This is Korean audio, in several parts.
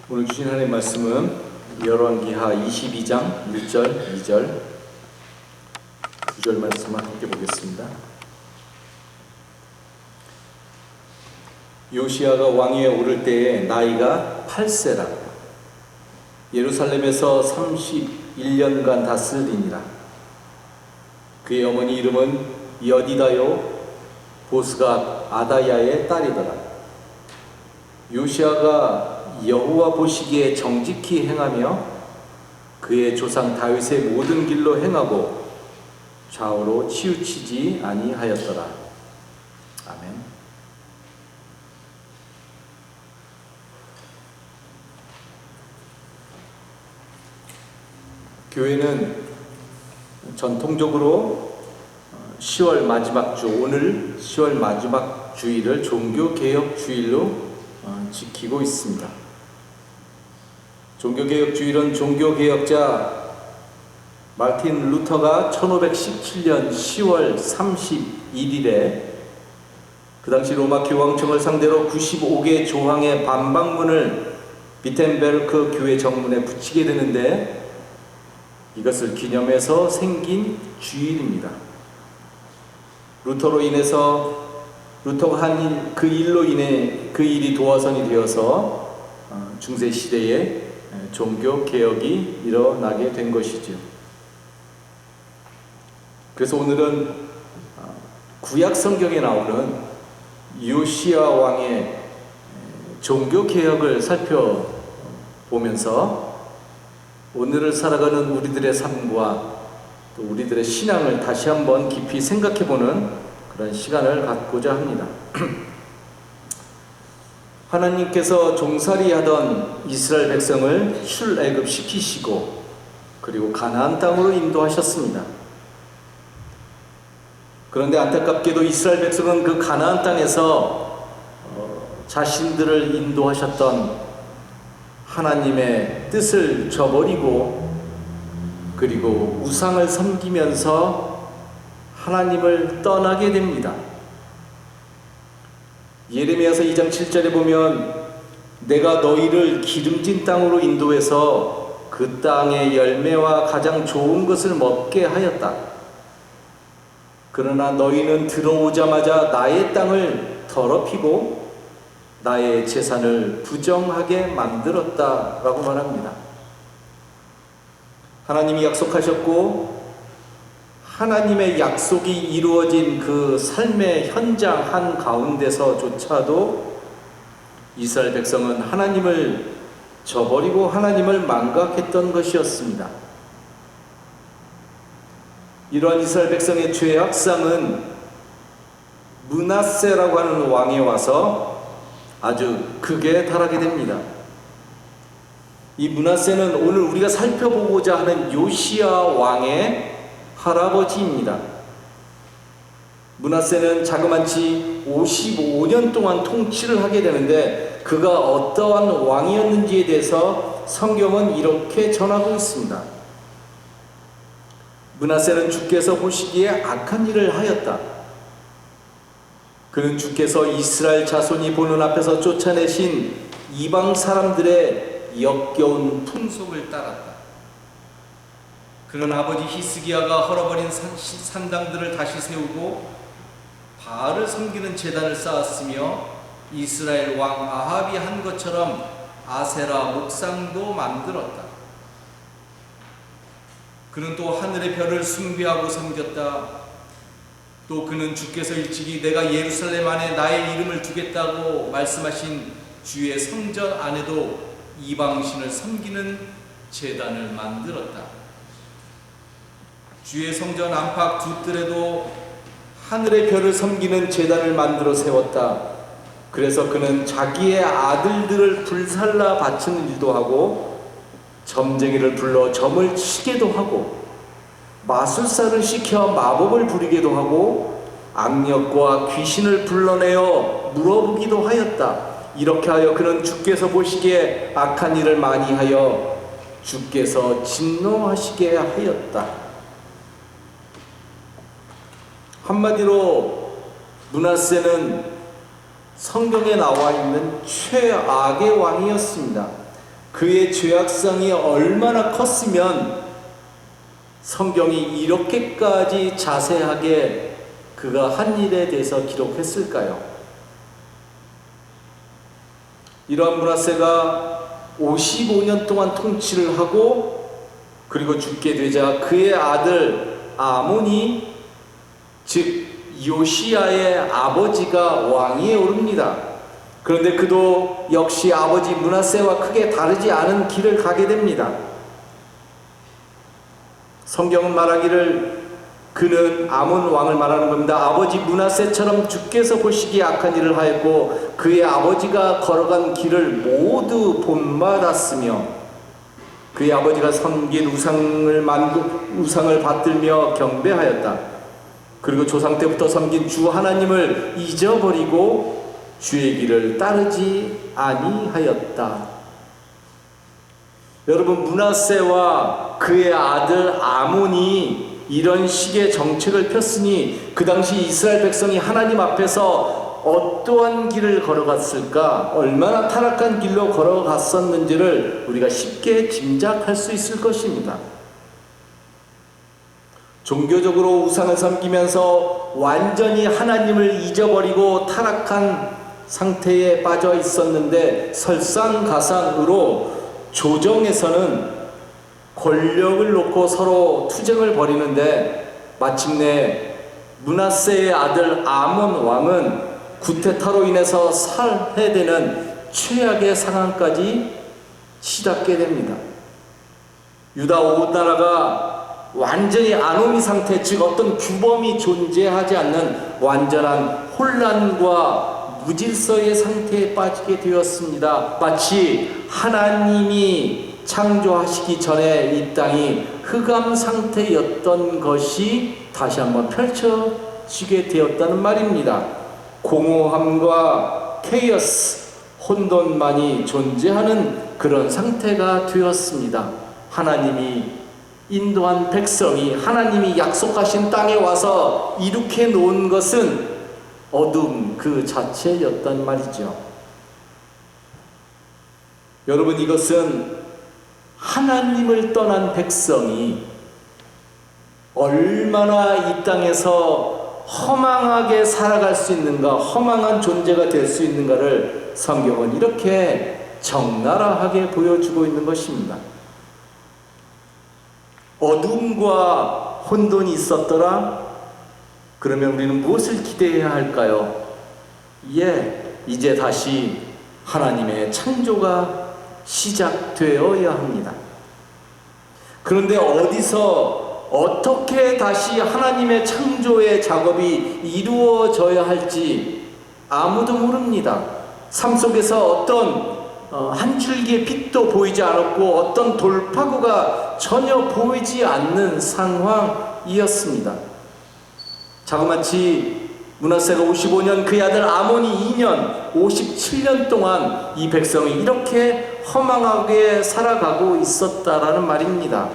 오늘 주신 하나님의 말씀은 열왕기하 22장 1절, 2절, 9절 말씀을 함께 보겠습니다. 요시야가 왕위에 오를 때에 나이가 8세라. 예루살렘에서 31년간 다스리니라. 그의 어머니 이름은 여디다요 보스가 아다야의 딸이더라. 요시야가 여호와 보시기에 정직히 행하며 그의 조상 다윗의 모든 길로 행하고 좌우로 치우치지 아니하였더라. 아멘. 교회는 전통적으로 10월 마지막 주, 오늘 10월 마지막 주일을 종교개혁 주일로 지키고 있습니다. 종교개혁 주일은 종교개혁자 마르틴 루터가 1517년 10월 31일에 그 당시 로마 교황청을 상대로 95개 조항의 반박문을 비텐베르크 교회 정문에 붙이게 되는데 이것을 기념해서 생긴 주일입니다. 루터로 인해서 루터가 한 그 일로 인해 그 일이 도화선이 되어서 중세 시대에 종교 개혁이 일어나게 된 것이죠. 그래서 오늘은 구약 성경에 나오는 요시야 왕의 종교 개혁을 살펴보면서 오늘을 살아가는 우리들의 삶과 또 우리들의 신앙을 다시 한번 깊이 생각해보는 그런 시간을 갖고자 합니다. 하나님께서 종살이 하던 이스라엘 백성을 출애굽시키시고 그리고 가나안 땅으로 인도하셨습니다. 그런데 안타깝게도 이스라엘 백성은 그 가나안 땅에서 자신들을 인도하셨던 하나님의 뜻을 저버리고 그리고 우상을 섬기면서 하나님을 떠나게 됩니다. 예레미야서 2장 7절에 보면 내가 너희를 기름진 땅으로 인도해서 그 땅의 열매와 가장 좋은 것을 먹게 하였다. 그러나 너희는 들어오자마자 나의 땅을 더럽히고 나의 재산을 부정하게 만들었다 라고 말합니다. 하나님이 약속하셨고 하나님의 약속이 이루어진 그 삶의 현장 한가운데서조차도 이스라엘 백성은 하나님을 저버리고 하나님을 망각했던 것이었습니다. 이러한 이스라엘 백성의 죄악상은 므낫세라고 하는 왕에 와서 아주 극에 달하게 됩니다. 이 므낫세는 오늘 우리가 살펴보고자 하는 요시야 왕의 할아버지입니다. 므낫세는 자그마치 55년 동안 통치를 하게 되는데 그가 어떠한 왕이었는지에 대해서 성경은 이렇게 전하고 있습니다. 므낫세는 주께서 보시기에 악한 일을 하였다. 그는 주께서 이스라엘 자손이 보는 앞에서 쫓아내신 이방 사람들의 역겨운 풍속을 따랐다. 그는 아버지 히스기야가 헐어버린 산당들을 다시 세우고 바알을 섬기는 제단을 쌓았으며 이스라엘 왕 아합이 한 것처럼 아세라 목상도 만들었다. 그는 또 하늘의 별을 숭배하고 섬겼다. 또 그는 주께서 일찍이 내가 예루살렘 안에 나의 이름을 두겠다고 말씀하신 주의 성전 안에도 이방신을 섬기는 제단을 만들었다. 주의 성전 안팎 두 뜰에도 하늘의 별을 섬기는 제단을 만들어 세웠다. 그래서 그는 자기의 아들들을 불살라 바치는 일도 하고 점쟁이를 불러 점을 치게도 하고 마술사를 시켜 마법을 부리게도 하고 악력과 귀신을 불러내어 물어보기도 하였다. 이렇게 하여 그는 주께서 보시기에 악한 일을 많이 하여 주께서 진노하시게 하였다. 한마디로 므낫세는 성경에 나와 있는 최악의 왕이었습니다. 그의 죄악성이 얼마나 컸으면 성경이 이렇게까지 자세하게 그가 한 일에 대해서 기록했을까요? 이러한 므낫세가 55년 동안 통치를 하고 그리고 죽게 되자 그의 아들 아몬이, 즉 요시야의 아버지가 왕위에 오릅니다. 그런데 그도 역시 아버지 므낫세와 크게 다르지 않은 길을 가게 됩니다. 성경은 말하기를 그는 아몬 왕을 말하는 겁니다. 아버지 므낫세처럼 주께서 보시기에 악한 일을 하였고 그의 아버지가 걸어간 길을 모두 본받았으며 그의 아버지가 섬긴 우상을 받들며 경배하였다. 그리고 조상 때부터 섬긴 주 하나님을 잊어버리고 주의 길을 따르지 아니하였다. 여러분, 므낫세와 그의 아들 아몬이 이런 식의 정책을 폈으니 그 당시 이스라엘 백성이 하나님 앞에서 어떠한 길을 걸어갔을까, 얼마나 타락한 길로 걸어갔었는지를 우리가 쉽게 짐작할 수 있을 것입니다. 종교적으로 우상을 섬기면서 완전히 하나님을 잊어버리고 타락한 상태에 빠져 있었는데 설상가상으로 조정에서는 권력을 놓고 서로 투쟁을 벌이는데 마침내 므낫세의 아들 아몬 왕은 구테타로 인해서 살해되는 최악의 상황까지 치닫게 됩니다. 유다 온 나라가 완전히 아노미 상태, 즉 어떤 규범이 존재하지 않는 완전한 혼란과 무질서의 상태에 빠지게 되었습니다. 마치 하나님이 창조하시기 전에 이 땅이 흑암 상태였던 것이 다시 한번 펼쳐지게 되었다는 말입니다. 공허함과 케이오스, 혼돈만이 존재하는 그런 상태가 되었습니다. 하나님이 인도한 백성이 하나님이 약속하신 땅에 와서 이룩해 놓은 것은 어둠 그 자체였단 말이죠. 여러분, 이것은 하나님을 떠난 백성이 얼마나 이 땅에서 허망하게 살아갈 수 있는가, 허망한 존재가 될 수 있는가를 성경은 이렇게 적나라하게 보여주고 있는 것입니다. 어둠과 혼돈이 있었더라? 그러면 우리는 무엇을 기대해야 할까요? 이제 다시 하나님의 창조가 시작되어야 합니다. 그런데 어디서 어떻게 다시 하나님의 창조의 작업이 이루어져야 할지 아무도 모릅니다. 삶 속에서 어떤 한 줄기의 빛도 보이지 않았고 어떤 돌파구가 전혀 보이지 않는 상황이었습니다. 자그마치 므낫세가 55년, 그의 아들 아몬이 2년, 57년 동안 이 백성이 이렇게 허망하게 살아가고 있었다라는 말입니다.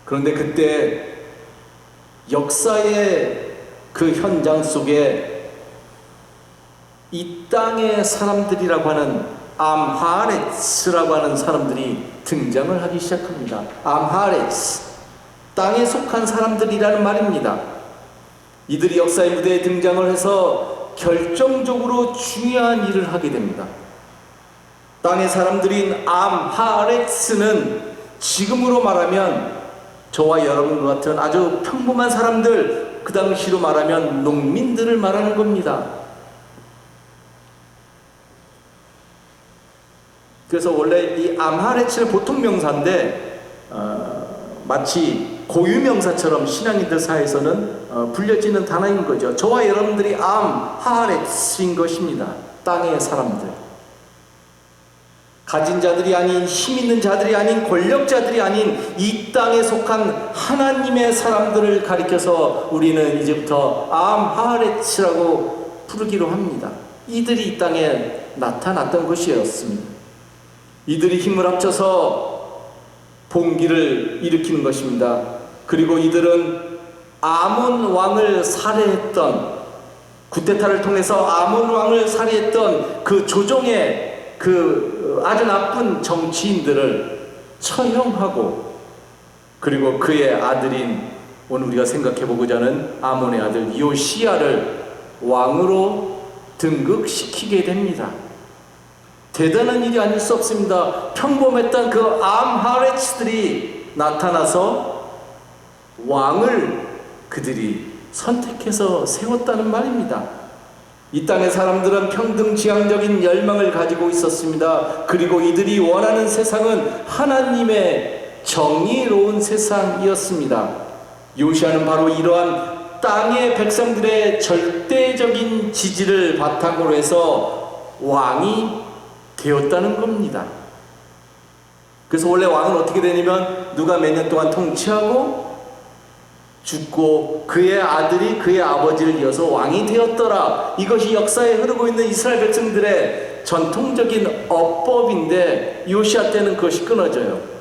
그런데 그때 역사의 그 현장 속에 이 땅의 사람들이라고 하는 암하레츠라고 하는 사람들이 등장을 하기 시작합니다. 암하레츠, 땅에 속한 사람들이라는 말입니다. 이들이 역사의 무대에 등장을 해서 결정적으로 중요한 일을 하게 됩니다. 땅의 사람들인 암하레츠는 지금으로 말하면 저와 여러분 같은 아주 평범한 사람들, 그 당시로 말하면 농민들을 말하는 겁니다. 그래서 원래 이 암하레츠는 보통 명사인데 마치 고유명사처럼 신앙인들 사이에서는 불려지는 단어인 거죠. 저와 여러분들이 암하레츠인 것입니다. 땅의 사람들, 가진 자들이 아닌, 힘 있는 자들이 아닌, 권력자들이 아닌 이 땅에 속한 하나님의 사람들을 가리켜서 우리는 이제부터 암하레츠라고 부르기로 합니다. 이들이 이 땅에 나타났던 것이었습니다. 이들이 힘을 합쳐서 봉기를 일으키는 것입니다. 그리고 이들은 아몬 왕을 살해했던, 구테타를 통해서 아몬 왕을 살해했던 그 조정의 그 아주 나쁜 정치인들을 처형하고, 그리고 그의 아들인 오늘 우리가 생각해보고자 하는 아몬의 아들 요시야를 왕으로 등극시키게 됩니다. 대단한 일이 아닐 수 없습니다. 평범했던 그 암하레츠들이 나타나서 왕을 그들이 선택해서 세웠다는 말입니다. 이 땅의 사람들은 평등지향적인 열망을 가지고 있었습니다. 그리고 이들이 원하는 세상은 하나님의 정의로운 세상이었습니다. 요시야는 바로 이러한 땅의 백성들의 절대적인 지지를 바탕으로 해서 왕이 되었다는 겁니다. 그래서 원래 왕은 어떻게 되냐면 누가 몇 년 동안 통치하고 죽고 그의 아들이 그의 아버지를 이어서 왕이 되었더라. 이것이 역사에 흐르고 있는 이스라엘 백성들의 전통적인 어법인데 요시야 때는 그것이 끊어져요.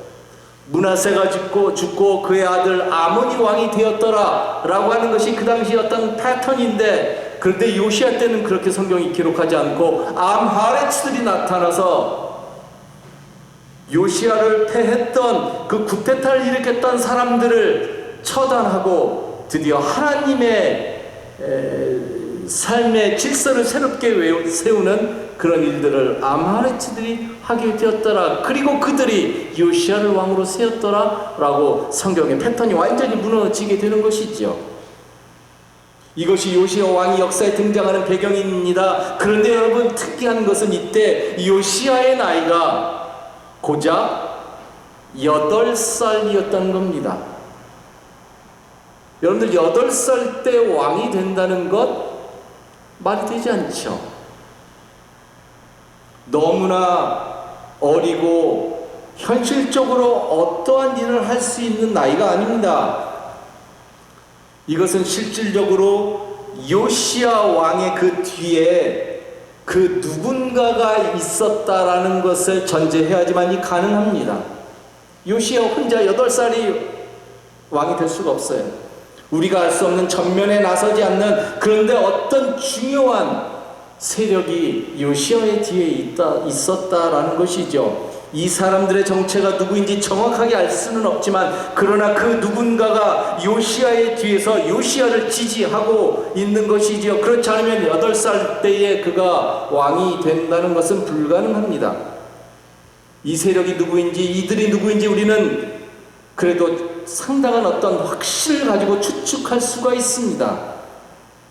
므낫세가 죽고 그의 아들 아몬이 왕이 되었더라 라고 하는 것이 그 당시 어떤 패턴인데, 그런데 요시야 때는 그렇게 성경이 기록하지 않고 암하레츠들이 나타나서 요시야를 패했던 그 쿠데타를 일으켰던 사람들을 처단하고 드디어 하나님의 삶의 질서를 새롭게 세우는 그런 일들을 암하레츠들이 하게 되었더라. 그리고 그들이 요시야를 왕으로 세웠더라 라고 성경의 패턴이 완전히 무너지게 되는 것이죠. 이것이 요시야 왕이 역사에 등장하는 배경입니다. 그런데 여러분, 특이한 것은 이때 요시야의 나이가 고작 8살이었다는 겁니다. 여러분들 8살 때 왕이 된다는 것 말이 되지 않죠. 너무나 어리고 현실적으로 어떠한 일을 할 수 있는 나이가 아닙니다. 이것은 실질적으로 요시야 왕의 그 뒤에 그 누군가가 있었다라는 것을 전제해야지만이 가능합니다. 요시야 혼자 8살이 왕이 될 수가 없어요. 우리가 알 수 없는 전면에 나서지 않는, 그런데 어떤 중요한 세력이 요시야의 뒤에 있었다라는 것이죠. 이 사람들의 정체가 누구인지 정확하게 알 수는 없지만, 그러나 그 누군가가 요시야의 뒤에서 요시야를 지지하고 있는 것이지요. 그렇지 않으면 8살 때에 그가 왕이 된다는 것은 불가능합니다. 이 세력이 누구인지, 이들이 누구인지 우리는 그래도 상당한 어떤 확신을 가지고 추측할 수가 있습니다.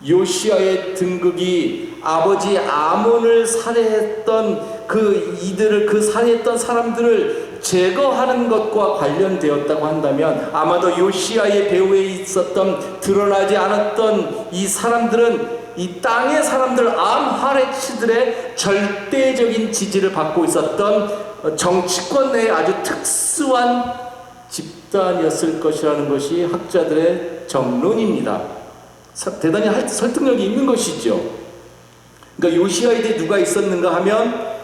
요시야의 등극이 아버지 아몬을 살해했던 그 살해했던 사람들을 제거하는 것과 관련되었다고 한다면, 아마도 요시야의 배후에 있었던 드러나지 않았던 이 사람들은 이 땅의 사람들 암하레츠들의 절대적인 지지를 받고 있었던 정치권 내에 아주 특수한 집단이었을 것이라는 것이 학자들의 정론입니다. 대단히 설득력이 있는 것이죠. 그러니까 요시야에 누가 있었는가 하면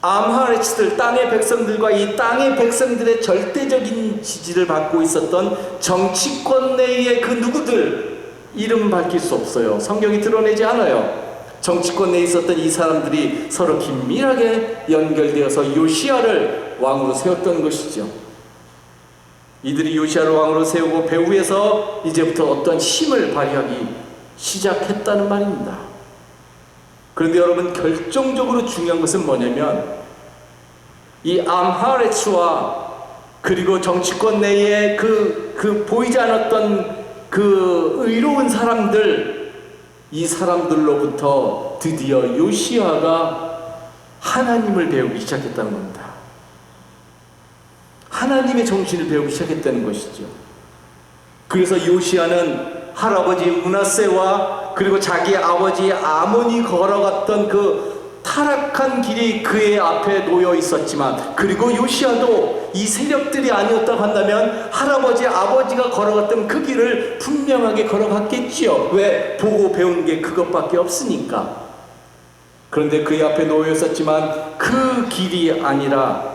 암하레츠들, 땅의 백성들과 이 땅의 백성들의 절대적인 지지를 받고 있었던 정치권 내의 그 누구들, 이름 밝힐 수 없어요. 성경이 드러내지 않아요. 정치권 내에 있었던 이 사람들이 서로 긴밀하게 연결되어서 요시야를 왕으로 세웠던 것이죠. 이들이 요시야를 왕으로 세우고 배후에서 이제부터 어떤 힘을 발휘하기 시작했다는 말입니다. 그런데 여러분, 결정적으로 중요한 것은 뭐냐면, 이 암하레츠와 그리고 정치권 내에 그 보이지 않았던 그 의로운 사람들, 이 사람들로부터 드디어 요시야가 하나님을 배우기 시작했다는 겁니다. 하나님의 정신을 배우기 시작했다는 것이죠. 그래서 요시야는 할아버지 므낫세와 그리고 자기 아버지 아몬이 걸어갔던 그 타락한 길이 그의 앞에 놓여 있었지만, 그리고 요시야도 이 세력들이 아니었다고 한다면 할아버지 아버지가 걸어갔던 그 길을 분명하게 걸어갔겠지요. 왜? 보고 배운 게 그것밖에 없으니까. 그런데 그의 앞에 놓여 있었지만 그 길이 아니라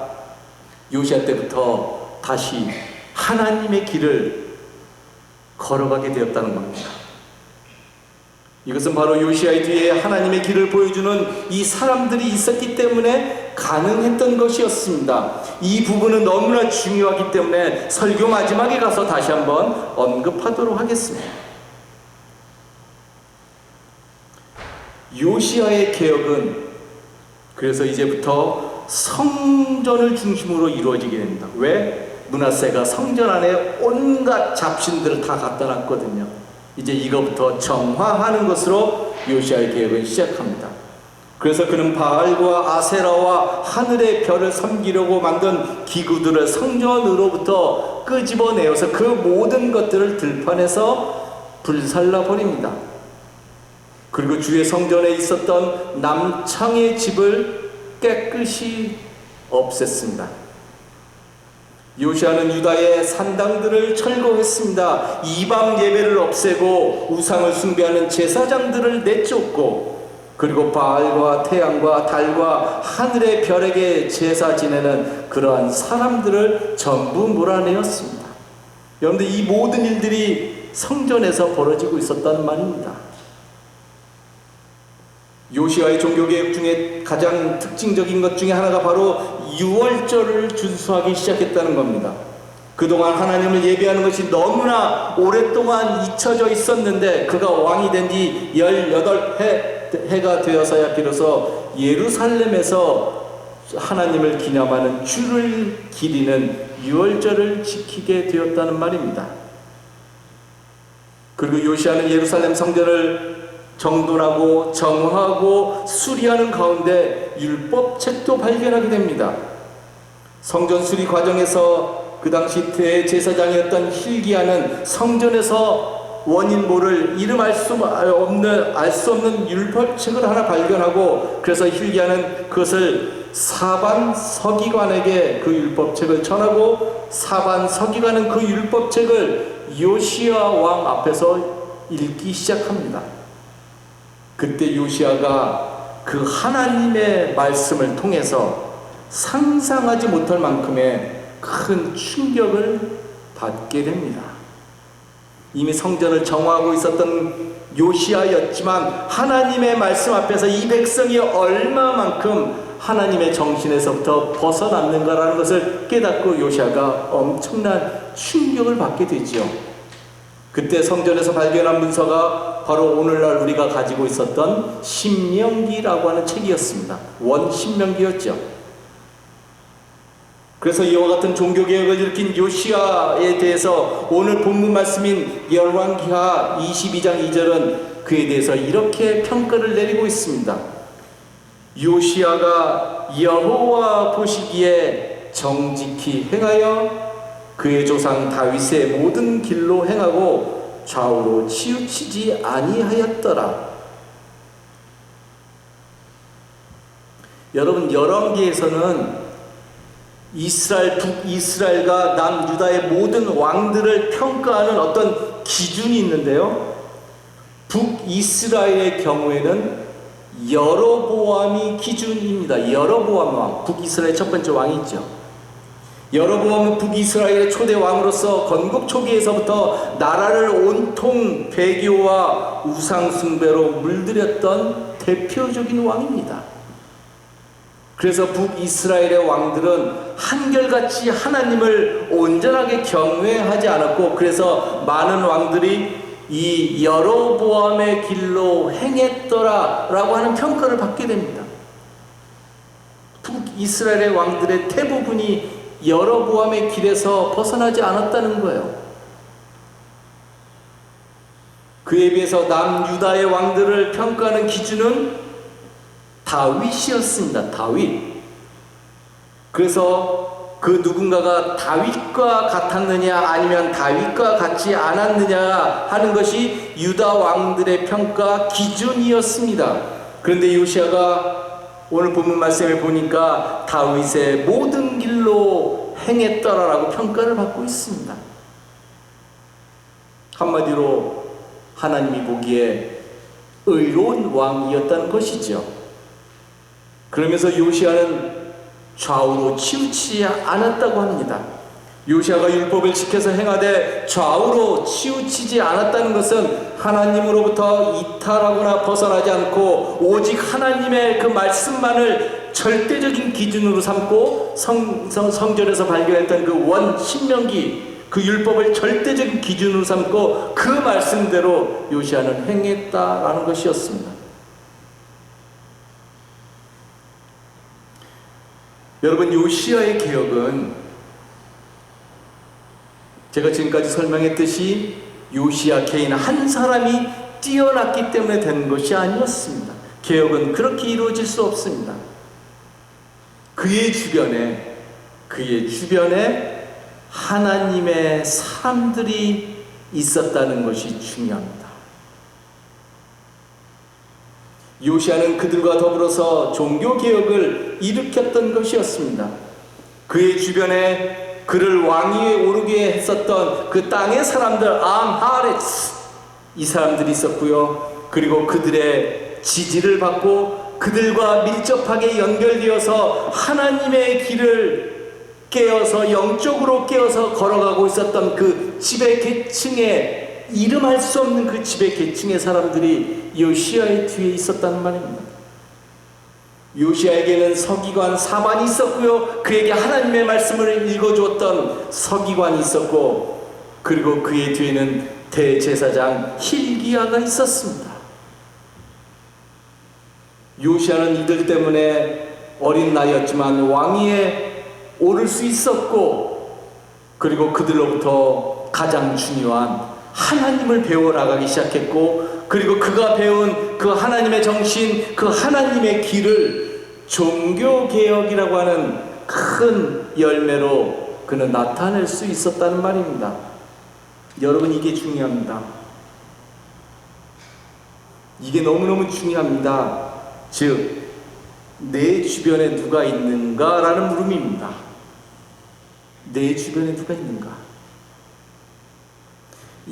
요시야 때부터 다시 하나님의 길을 걸어가게 되었다는 겁니다. 이것은 바로 요시아의 뒤에 하나님의 길을 보여주는 이 사람들이 있었기 때문에 가능했던 것이었습니다. 이 부분은 너무나 중요하기 때문에 설교 마지막에 가서 다시 한번 언급하도록 하겠습니다. 요시아의 개혁은 그래서 이제부터 성전을 중심으로 이루어지게 됩니다. 왜? 므낫세가 성전 안에 온갖 잡신들을 다 갖다 놨거든요. 이제 이거부터 정화하는 것으로 요시아의 개혁은 시작합니다. 그래서 그는 바알과 아세라와 하늘의 별을 섬기려고 만든 기구들을 성전으로부터 끄집어내어서 그 모든 것들을 들판에서 불살라 버립니다. 그리고 주의 성전에 있었던 남창의 집을 깨끗이 없앴습니다. 요시아는 유다의 산당들을 철거했습니다. 이방 예배를 없애고 우상을 숭배하는 제사장들을 내쫓고, 그리고 바알과 태양과 달과 하늘의 별에게 제사 지내는 그러한 사람들을 전부 몰아내었습니다. 여러분들, 이 모든 일들이 성전에서 벌어지고 있었다는 말입니다. 요시아의 종교개혁 중에 가장 특징적인 것 중에 하나가 바로 유월절을 준수하기 시작했다는 겁니다. 그동안 하나님을 예배하는 것이 너무나 오랫동안 잊혀져 있었는데, 그가 왕이 된 지 18해가 되어서야 비로소 예루살렘에서 하나님을 기념하는 주를 기리는 유월절을 지키게 되었다는 말입니다. 그리고 요시아는 예루살렘 성전을 정돈하고 정화하고 수리하는 가운데 율법책도 발견하게 됩니다. 성전 수리 과정에서 그 당시 대제사장이었던 hil기야는 성전에서 원인 모를 이름 알 수 없는 율법책을 하나 발견하고, 그래서 hil기야는 그것을 사반 서기관에게 그 율법책을 전하고, 사반 서기관은 그 율법책을 요시야 왕 앞에서 읽기 시작합니다. 그때 요시아가 그 하나님의 말씀을 통해서 상상하지 못할 만큼의 큰 충격을 받게 됩니다. 이미 성전을 정화하고 있었던 요시아였지만 하나님의 말씀 앞에서 이 백성이 얼마만큼 하나님의 정신에서부터 벗어났는가라는 것을 깨닫고 요시아가 엄청난 충격을 받게 되지요. 그때 성전에서 발견한 문서가 바로 오늘날 우리가 가지고 있었던 신명기라고 하는 책이었습니다. 원신명기였죠. 그래서 이와 같은 종교개혁을 일으킨 요시아에 대해서 오늘 본문 말씀인 열왕기하 22장 2절은 그에 대해서 이렇게 평가를 내리고 있습니다. 요시아가 여호와 보시기에 정직히 행하여 그의 조상 다윗의 모든 길로 행하고 좌우로 치우치지 아니하였더라. 여러분, 열왕기에서는 북이스라엘과 남유다의 모든 왕들을 평가하는 어떤 기준이 있는데요, 북이스라엘의 경우에는 여로보암이 기준입니다. 여로보암 왕, 북이스라엘 첫 번째 왕이 있죠. 여로보암은 북이스라엘의 초대 왕으로서 건국 초기에서부터 나라를 온통 배교와 우상 숭배로 물들였던 대표적인 왕입니다. 그래서 북이스라엘의 왕들은 한결같이 하나님을 온전하게 경외하지 않았고, 그래서 많은 왕들이 이 여로보암의 길로 행했더라라고 하는 평가를 받게 됩니다. 북이스라엘의 왕들의 대부분이 여로보암의 길에서 벗어나지 않았다는 거예요. 그에 비해서 남유다의 왕들을 평가하는 기준은 다윗이었습니다. 다윗. 그래서 그 누군가가 다윗과 같았느냐 아니면 다윗과 같지 않았느냐 하는 것이 유다 왕들의 평가 기준이었습니다. 그런데 요시아가 오늘 본문 말씀에 보니까 다윗의 모든 길로 행했더라라고 평가를 받고 있습니다. 한마디로 하나님이 보기에 의로운 왕이었다는 것이죠. 그러면서 요시아는 좌우로 치우치지 않았다고 합니다. 요시아가 율법을 지켜서 행하되 좌우로 치우치지 않았다는 것은 하나님으로부터 이탈하거나 벗어나지 않고 오직 하나님의 그 말씀만을 절대적인 기준으로 삼고 성전에서 발견했던 그 신명기 그 율법을 절대적인 기준으로 삼고 그 말씀대로 요시아는 행했다라는 것이었습니다. 여러분, 요시아의 개혁은 제가 지금까지 설명했듯이 요시아 개인 한 사람이 뛰어났기 때문에 된 것이 아니었습니다. 개혁은 그렇게 이루어질 수 없습니다. 그의 주변에 하나님의 사람들이 있었다는 것이 중요합니다. 요시아는 그들과 더불어서 종교개혁을 일으켰던 것이었습니다. 그의 주변에 그를 왕위에 오르게 했었던 그 땅의 사람들, 암하레츠, 이 사람들이 있었고요. 그리고 그들의 지지를 받고 그들과 밀접하게 연결되어서 하나님의 길을 깨어서 영적으로 깨어서 걸어가고 있었던 그 지배 계층의 이름할 수 없는 그 지배 계층의 사람들이 요시아의 뒤에 있었다는 말입니다. 요시아에게는 서기관 사반이 있었고요. 그에게 하나님의 말씀을 읽어주었던 서기관이 있었고, 그리고 그의 뒤에는 대제사장 hil기야가 있었습니다. 요시아는 이들 때문에 어린 나이였지만 왕위에 오를 수 있었고, 그리고 그들로부터 가장 중요한 하나님을 배워나가기 시작했고, 그리고 그가 배운 그 하나님의 정신, 그 하나님의 길을 종교개혁이라고 하는 큰 열매로 그는 나타낼 수 있었다는 말입니다. 여러분, 이게 중요합니다. 이게 너무너무 중요합니다. 즉, 내 주변에 누가 있는가라는 물음입니다. 내 주변에 누가 있는가?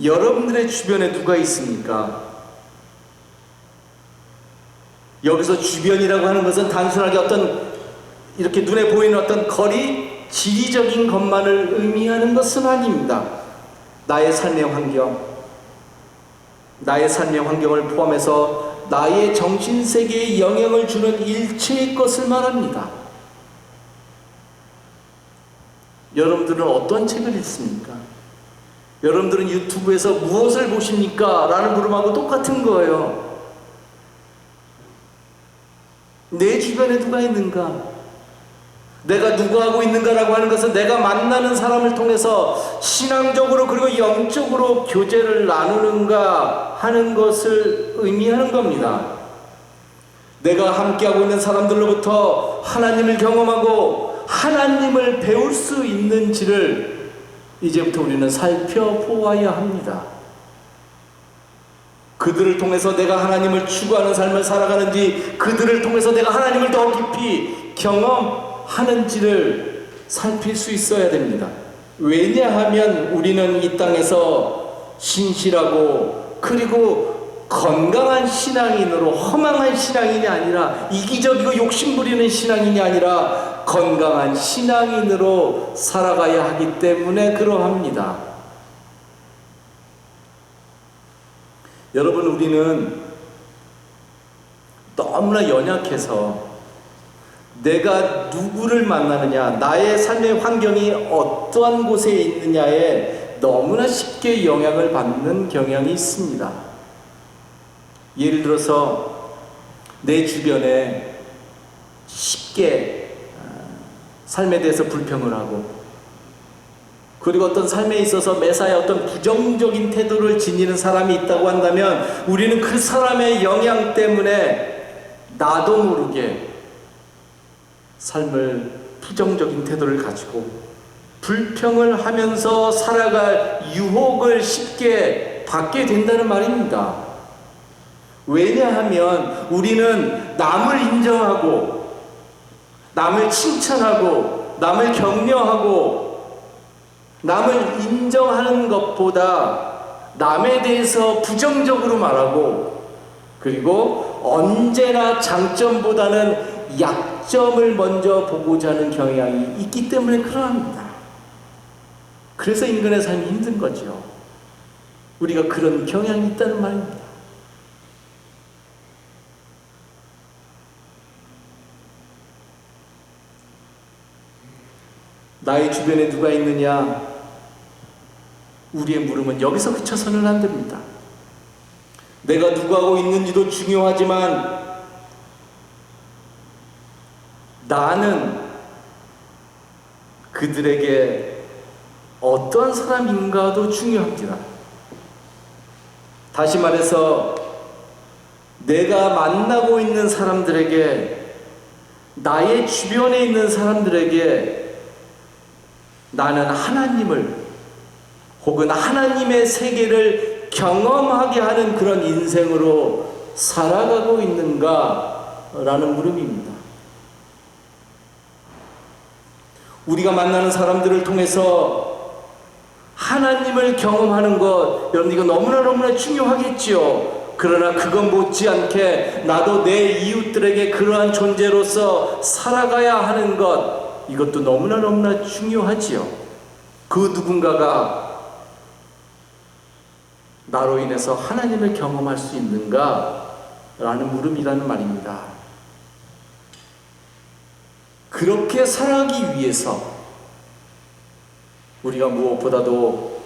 여러분들의 주변에 누가 있습니까? 여기서 주변이라고 하는 것은 단순하게 어떤 이렇게 눈에 보이는 어떤 거리, 지리적인 것만을 의미하는 것은 아닙니다. 나의 삶의 환경을 포함해서 나의 정신세계에 영향을 주는 일체의 것을 말합니다. 여러분들은 어떤 책을 읽습니까? 여러분들은 유튜브에서 무엇을 보십니까? 라는 물음하고 똑같은 거예요. 내 주변에 누가 있는가? 내가 누구하고 있는가라고 하는 것은 내가 만나는 사람을 통해서 신앙적으로 그리고 영적으로 교제를 나누는가 하는 것을 의미하는 겁니다. 내가 함께하고 있는 사람들로부터 하나님을 경험하고 하나님을 배울 수 있는지를 이제부터 우리는 살펴보아야 합니다. 그들을 통해서 내가 하나님을 추구하는 삶을 살아가는지, 그들을 통해서 내가 하나님을 더 깊이 경험하는지를 살필 수 있어야 됩니다. 왜냐하면 우리는 이 땅에서 신실하고 그리고 건강한 신앙인으로, 허망한 신앙인이 아니라, 이기적이고 욕심부리는 신앙인이 아니라 건강한 신앙인으로 살아가야 하기 때문에 그러합니다. 여러분, 우리는 너무나 연약해서 내가 누구를 만나느냐, 나의 삶의 환경이 어떠한 곳에 있느냐에 너무나 쉽게 영향을 받는 경향이 있습니다. 예를 들어서 내 주변에 쉽게 삶에 대해서 불평을 하고, 그리고 어떤 삶에 있어서 매사에 어떤 부정적인 태도를 지니는 사람이 있다고 한다면, 우리는 그 사람의 영향 때문에 나도 모르게 삶을 부정적인 태도를 가지고 불평을 하면서 살아갈 유혹을 쉽게 받게 된다는 말입니다. 왜냐하면 우리는 남을 인정하고 남을 칭찬하고 남을 격려하고 남을 인정하는 것보다 남에 대해서 부정적으로 말하고, 그리고 언제나 장점보다는 약점을 먼저 보고자 하는 경향이 있기 때문에 그러합니다. 그래서 인간의 삶이 힘든 거죠. 우리가 그런 경향이 있다는 말입니다. 나의 주변에 누가 있느냐? 우리의 물음은 여기서 그쳐서는 안 됩니다. 내가 누구하고 있는지도 중요하지만 나는 그들에게 어떤 사람인가도 중요합니다. 다시 말해서 내가 만나고 있는 사람들에게, 나의 주변에 있는 사람들에게 나는 하나님을 혹은 하나님의 세계를 경험하게 하는 그런 인생으로 살아가고 있는가라는 물음입니다. 우리가 만나는 사람들을 통해서 하나님을 경험하는 것, 여러분 이거 너무나 중요하겠지요. 그러나 그건 못지않게 나도 내 이웃들에게 그러한 존재로서 살아가야 하는 것, 이것도 너무나 중요하지요. 그 누군가가 나로 인해서 하나님을 경험할 수 있는가? 라는 물음이라는 말입니다. 그렇게 살아가기 위해서 우리가 무엇보다도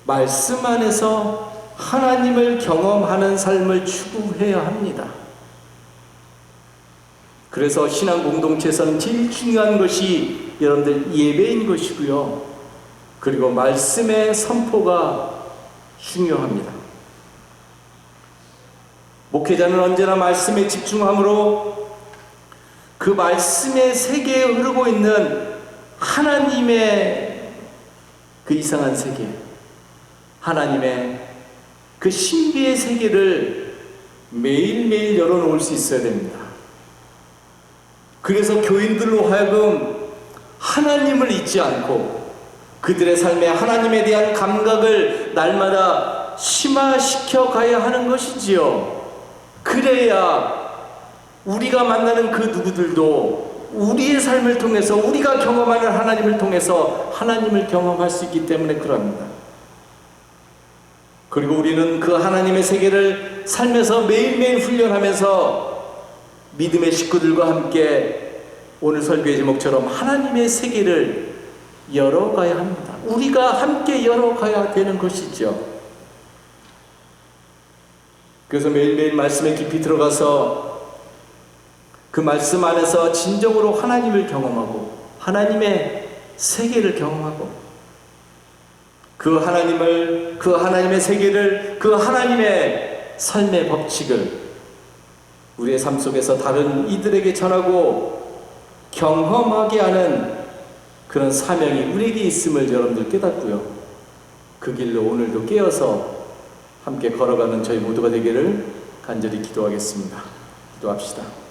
말씀 안에서 하나님을 경험하는 삶을 추구해야 합니다. 그래서 신앙 공동체에서는 제일 중요한 것이 여러분들 예배인 것이고요. 그리고 말씀의 선포가 중요합니다. 목회자는 언제나 말씀에 집중함으로 그 말씀의 세계에 흐르고 있는 하나님의 그 이상한 세계, 하나님의 그 신비의 세계를 매일매일 열어놓을 수 있어야 됩니다. 그래서 교인들로 하여금 하나님을 잊지 않고 그들의 삶에 하나님에 대한 감각을 날마다 심화시켜 가야 하는 것이지요. 그래야 우리가 만나는 그 누구들도 우리의 삶을 통해서, 우리가 경험하는 하나님을 통해서 하나님을 경험할 수 있기 때문에 그럽니다. 그리고 우리는 그 하나님의 세계를 삶에서 매일매일 훈련하면서 믿음의 식구들과 함께 오늘 설교의 제목처럼 하나님의 세계를 열어가야 합니다. 우리가 함께 열어가야 되는 것이죠. 그래서 매일매일 말씀에 깊이 들어가서 그 말씀 안에서 진정으로 하나님을 경험하고 하나님의 세계를 경험하고 그 하나님을, 그 하나님의 세계를, 그 하나님의 삶의 법칙을 우리의 삶 속에서 다른 이들에게 전하고 경험하게 하는 그런 사명이 우리에게 있음을 여러분들 깨닫고요. 그 길로 오늘도 깨어서 함께 걸어가는 저희 모두가 되기를 간절히 기도하겠습니다. 기도합시다.